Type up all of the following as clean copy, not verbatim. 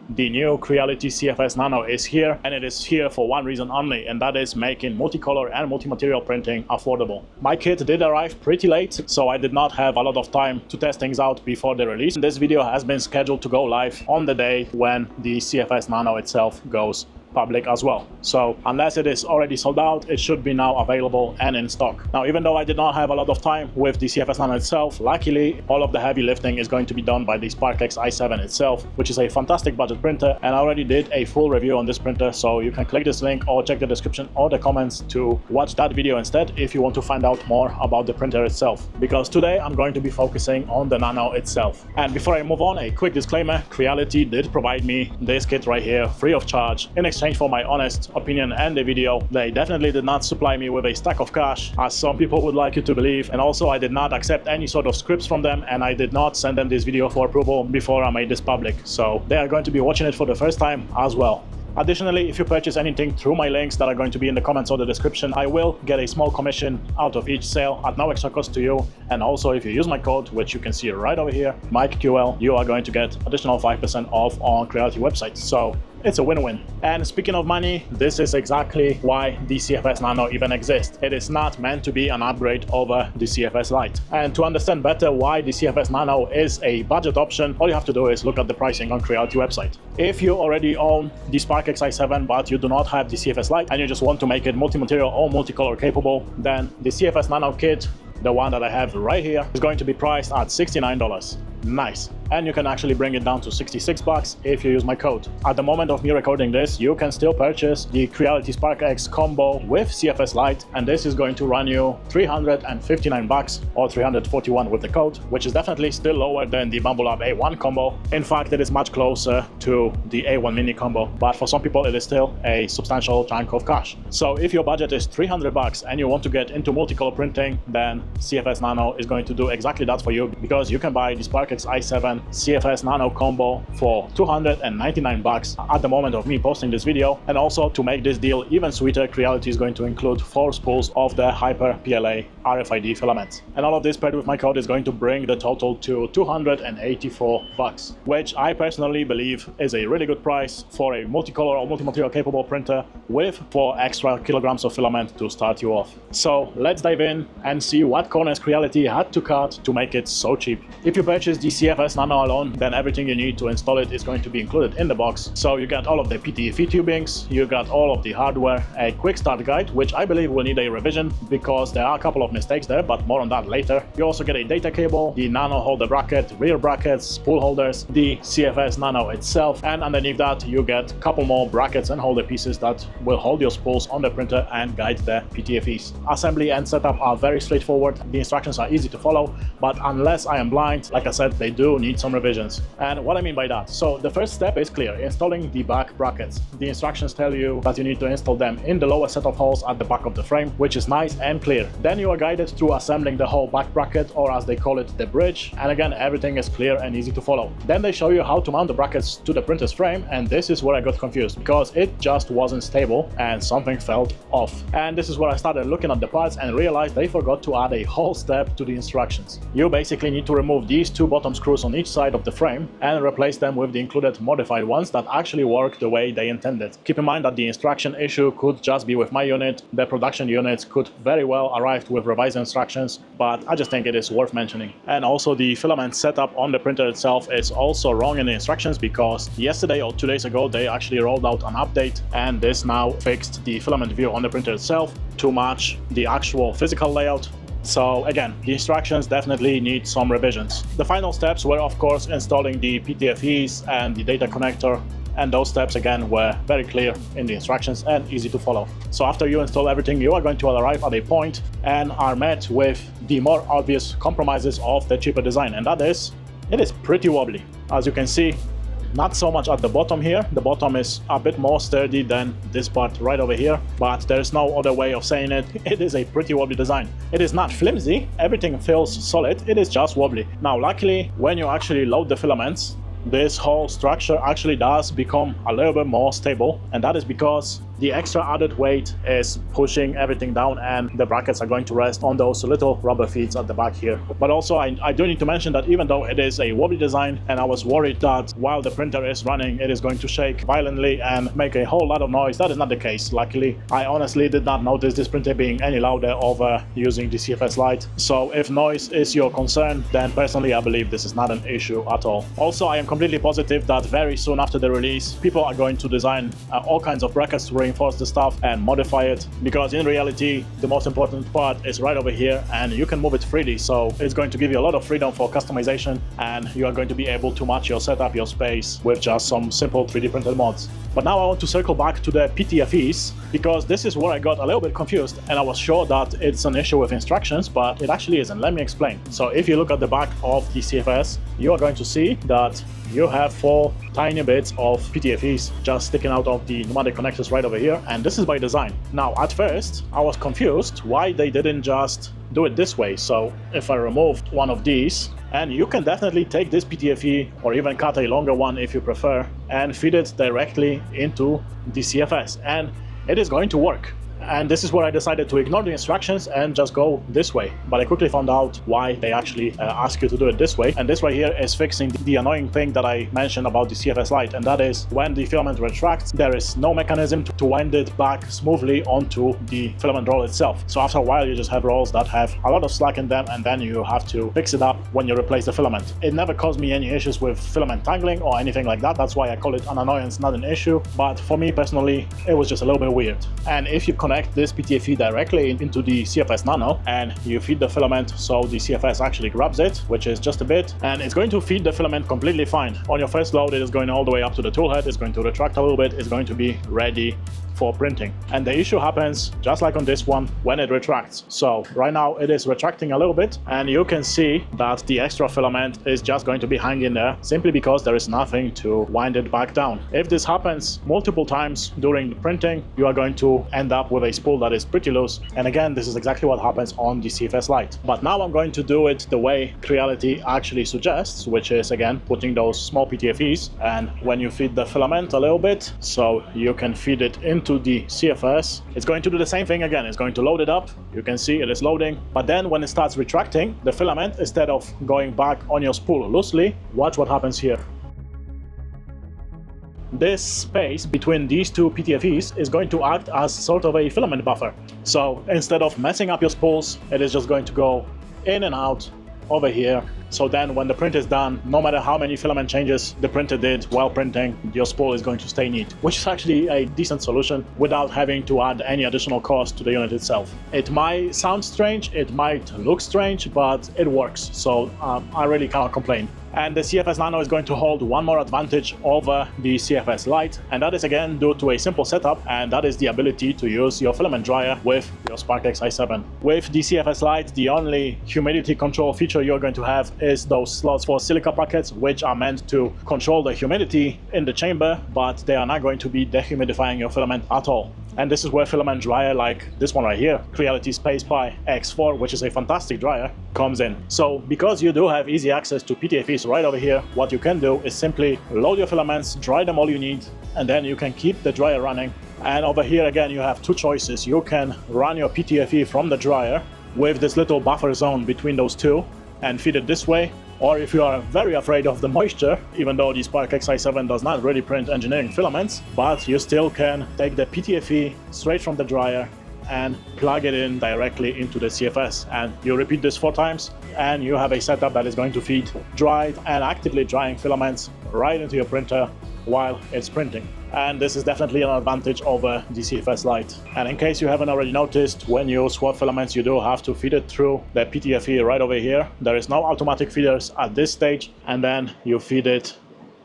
The new Creality CFS Nano is here, and it is here for one reason only, and that is making multicolor and multi-material printing affordable. My kit did arrive pretty late, so I did not have a lot of time to test things out before the release. This video has been scheduled to go live on the day when the CFS Nano itself goes public as well. So unless it is already sold out, it should be now available and in stock. Now, even though I did not have a lot of time with the CFS Nano itself, luckily all of the heavy lifting is going to be done by the SparkX i7 itself, which is a fantastic budget printer, and I already did a full review on this printer, so you can click this link or check the description or the comments to watch that video instead if you want to find out more about the printer itself, because today I'm going to be focusing on the Nano itself. And before I move on, a quick disclaimer: Creality did provide me this kit right here free of charge in exchange for my honest opinion and the video. They definitely did not supply me with a stack of cash, as some people would like you to believe, and also I did not accept any sort of scripts from them, and I did not send them this video for approval before I made this public, so they are going to be watching it for the first time as well. Additionally, if you purchase anything through my links that are going to be in the comments or the description, I will get a small commission out of each sale at no extra cost to you. And also, if you use my code, which you can see right over here, MikeQL, you are going to get additional 5% off on Creality website. So it's a win-win. And speaking of money, this is exactly why the CFS Nano even exists. It is not meant to be an upgrade over the CFS Lite. And to understand better why the CFS Nano is a budget option, all you have to do is look at the pricing on Creality website. If you already own the SparkX i7 but you do not have the CFS Lite and you just want to make it multi-material or multicolor capable, then the CFS Nano Kit, the one that I have right here, is going to be priced at $69. Nice. And you can actually bring it down to 66 bucks if you use my code. At the moment of me recording this, you can still purchase the Creality SparkX combo with CFS Lite, and this is going to run you 359 bucks or 341 with the code, which is definitely still lower than the Bumblelab A1 combo. In fact, it is much closer to the A1 Mini combo, but for some people it is still a substantial chunk of cash. So if your budget is 300 bucks and you want to get into multicolor printing, then CFS Nano is going to do exactly that for you, because you can buy the SparkX i7 CFS Nano combo for 299 bucks at the moment of me posting this video. And also, to make this deal even sweeter, Creality is going to include 4 spools of the Hyper PLA RFID filament. And all of this paired with my code is going to bring the total to 284 bucks, which I personally believe is a really good price for a multicolor or multi-material capable printer with 4 extra kilograms of filament to start you off. So let's dive in and see what corners Creality had to cut to make it so cheap. If you purchase the CFS Nano alone, then everything you need to install it is going to be included in the box. So you got all of the PTFE tubings, you got all of the hardware, a quick start guide, which I believe will need a revision because there are a couple of mistakes there, but more on that later. You also get a data cable, the Nano holder bracket, rear brackets, spool holders, the CFS Nano itself, and underneath that you get a couple more brackets and holder pieces that will hold your spools on the printer and guide the PTFEs. Assembly and setup are very straightforward. The instructions are easy to follow, but unless I am blind, like I said, they do need some revisions. And what I mean by that, so the first step is clear: installing the back brackets. The instructions tell you that you need to install them in the lower set of holes at the back of the frame, which is nice and clear. Then you are guided through assembling the whole back bracket, or as they call it, the bridge, and again everything is clear and easy to follow. Then they show you how to mount the brackets to the printer's frame, and this is where I got confused because it just wasn't stable and something felt off. And this is where I started looking at the parts and realized they forgot to add a whole step to the instructions. You basically need to remove these 2 bottom screws on each side of the frame and replace them with the included modified ones that actually work the way they intended. Keep in mind that the instruction issue could just be with my unit. The production units could very well arrive with revised instructions, but I just think it is worth mentioning. And also, the filament setup on the printer itself is also wrong in the instructions, because yesterday or 2 days ago they actually rolled out an update, and this now fixed the filament view on the printer itself to match the actual physical layout. So again, the instructions definitely need some revisions. The final steps were, of course, installing the PTFEs and the data connector, and those steps again were very clear in the instructions and easy to follow. So after you install everything, you are going to arrive at a point and are met with the more obvious compromises of the cheaper design, and that is, it is pretty wobbly. As you can see, not so much at the bottom here. The bottom is a bit more sturdy than this part right over here, but there's no other way of saying it. It is a pretty wobbly design. It is not flimsy, everything feels solid, it is just wobbly. Now luckily, when you actually load the filaments, this whole structure actually does become a little bit more stable, and that is because The extra added weight is pushing everything down, and the brackets are going to rest on those little rubber feet at the back here. But also I do need to mention that even though it is a wobbly design, and I was worried that while the printer is running it is going to shake violently and make a whole lot of noise, that is not the case. Luckily, I honestly did not notice this printer being any louder over using the CFS Lite. So if noise is your concern, then personally I believe this is not an issue at all. Also, I am completely positive that very soon after the release, people are going to design all kinds of brackets to reinforce the stuff and modify it, because in reality the most important part is right over here and you can move it freely. So it's going to give you a lot of freedom for customization, and you are going to be able to match your setup, your space with just some simple 3D printed mods. But now I want to circle back to the PTFEs, because this is where I got a little bit confused and I was sure that it's an issue with instructions, but it actually isn't. Let me explain. So if you look at the back of the CFS, you are going to see that you have 4 tiny bits of PTFEs just sticking out of the pneumatic connectors right over here, and this is by design. Now at first I was confused why they didn't just do it this way. So if I removed one of these, and you can definitely take this PTFE or even cut a longer one if you prefer and feed it directly into the CFS, and it is going to work. And this is where I decided to ignore the instructions and just go this way. But I quickly found out why they actually ask you to do it this way. And this right here is fixing the annoying thing that I mentioned about the CFS Lite, and that is when the filament retracts, there is no mechanism to wind it back smoothly onto the filament roll itself. So after a while you just have rolls that have a lot of slack in them, and then you have to fix it up when you replace the filament. It never caused me any issues with filament tangling or anything like that. That's why I call it an annoyance, not an issue. But for me personally, it was just a little bit weird. And if you connect this PTFE directly into the CFS Nano and you feed the filament, so the CFS actually grabs it, which is just a bit, and it's going to feed the filament completely fine. On your first load it is going all the way up to the tool head, it's going to retract a little bit, it's going to be ready for printing. And the issue happens just like on this one when it retracts. So right now it is retracting a little bit, and you can see that the extra filament is just going to be hanging there simply because there is nothing to wind it back down. If this happens multiple times during the printing, you are going to end up with a spool that is pretty loose. And again, this is exactly what happens on the CFS Lite. But now I'm going to do it the way Creality actually suggests, which is again putting those small PTFEs, and when you feed the filament a little bit, so you can feed it into the CFS, it's going to do the same thing again. It's going to load it up. You can see it is loading, but then when it starts retracting, the filament, instead of going back on your spool loosely, watch what happens here. This space between these two PTFEs is going to act as sort of a filament buffer. So instead of messing up your spools, it is just going to go in and out over here. So then when the print is done, no matter how many filament changes the printer did while printing, your spool is going to stay neat, which is actually a decent solution without having to add any additional cost to the unit itself. It might sound strange, it might look strange, but it works. So I really cannot complain. And the CFS Nano is going to hold one more advantage over the CFS Lite, and that is again due to a simple setup, and that is the ability to use your filament dryer with your SparkX i7. With the CFS Lite, the only humidity control feature you're going to have is those slots for silica pockets, which are meant to control the humidity in the chamber, but they are not going to be dehumidifying your filament at all. And this is where filament dryer like this one right here, Creality SparkX X4, which is a fantastic dryer, comes in. So because you do have easy access to PTFEs right over here, what you can do is simply load your filaments, dry them all you need, and then you can keep the dryer running. And over here again you have two choices. You can run your PTFE from the dryer with this little buffer zone between those two and feed it this way. Or if you are very afraid of the moisture, even though the SparkX i7 does not really print engineering filaments, but you still can take the PTFE straight from the dryer and plug it in directly into the CFS. And you repeat this 4 times and you have a setup that is going to feed dried and actively drying filaments right into your printer while it's printing. And this is definitely an advantage over the CFS Lite. And in case you haven't already noticed, when you swap filaments, you do have to feed it through the PTFE right over here. There is no automatic feeders at this stage, and then you feed it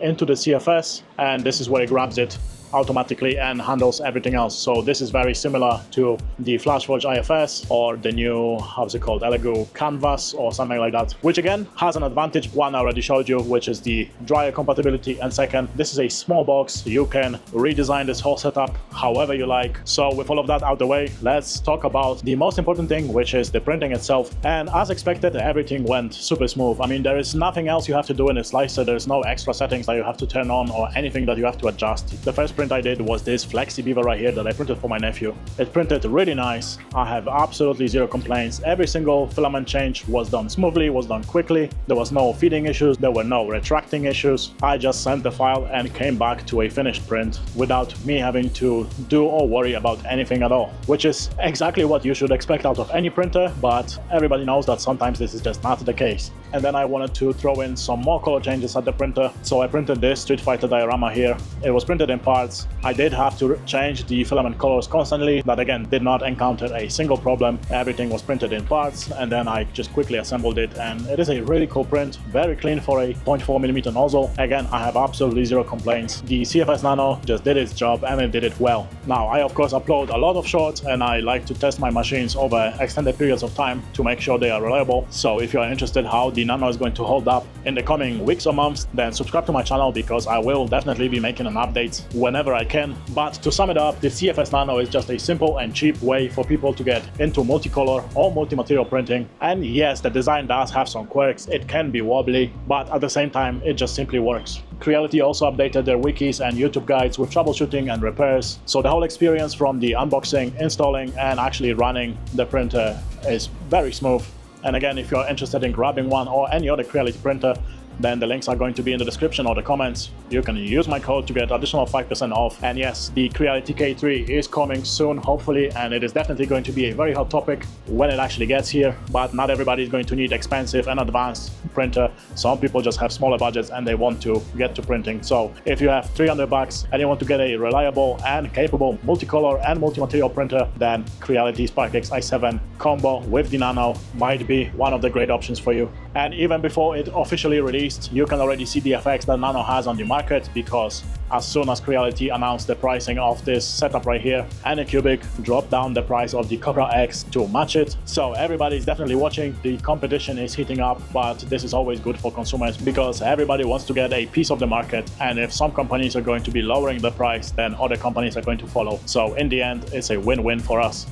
into the CFS, and this is where it grabs it automatically and handles everything else. So this is very similar to the FlashForge IFS or the new, how's it called, Elegoo Canvas or something like that, which again has an advantage. One I already showed you, which is the dryer compatibility, and second, this is a small box. You can redesign this whole setup however you like. So with all of that out the way, let's talk about the most important thing, which is the printing itself. And as expected, everything went super smooth. I mean, there is nothing else you have to do in a slicer. There's no extra settings that you have to turn on or anything that you have to adjust. The first print I did was this Flexi Beaver right here that I printed for my nephew. It printed really nice. I have absolutely zero complaints. Every single filament change was done smoothly, was done quickly. There was no feeding issues, there were no retracting issues. I just sent the file and came back to a finished print without me having to do or worry about anything at all, which is exactly what you should expect out of any printer, but everybody knows that sometimes this is just not the case. And then I wanted to throw in some more color changes at the printer, so I printed this Street Fighter diorama here. It was printed in parts. I did have to change the filament colors constantly, but again did not encounter a single problem. Everything was printed in parts, and then I just quickly assembled it, and it is a really cool print, very clean for a 0.4mm nozzle. Again, I have absolutely zero complaints. The CFS Nano just did its job, and it did it well. Now, I of course upload a lot of shorts, and I like to test my machines over extended periods of time to make sure they are reliable. So if you are interested how the Nano is going to hold up in the coming weeks or months, then subscribe to my channel, because I will definitely be making an update whenever I can. But to sum it up, the CFS Nano is just a simple and cheap way for people to get into multicolor or multi-material printing. And yes, the design does have some quirks, it can be wobbly, but at the same time it just simply works. Creality also updated their wikis and YouTube guides with troubleshooting and repairs, so the whole experience from the unboxing, installing, and actually running the printer is very smooth. And again, if you're interested in grabbing one or any other Creality printer, then the links are going to be in the description or the comments. You can use my code to get additional 5% off. And yes, the Creality K3 is coming soon, hopefully, and it is definitely going to be a very hot topic when it actually gets here. But not everybody is going to need expensive and advanced printer. Some people just have smaller budgets and they want to get to printing. So if you have $300 and you want to get a reliable and capable multicolor and multi-material printer, then Creality SparkX i7 combo with the Nano might be one of the great options for you. And even before it officially released, you can already see the effects that Nano has on the market, because as soon as Creality announced the pricing of this setup right here, Anycubic dropped down the price of the Cobra X to match it. So everybody is definitely watching. The competition is heating up, but this is always good for consumers because everybody wants to get a piece of the market. And if some companies are going to be lowering the price, then other companies are going to follow. So in the end, it's a win-win for us.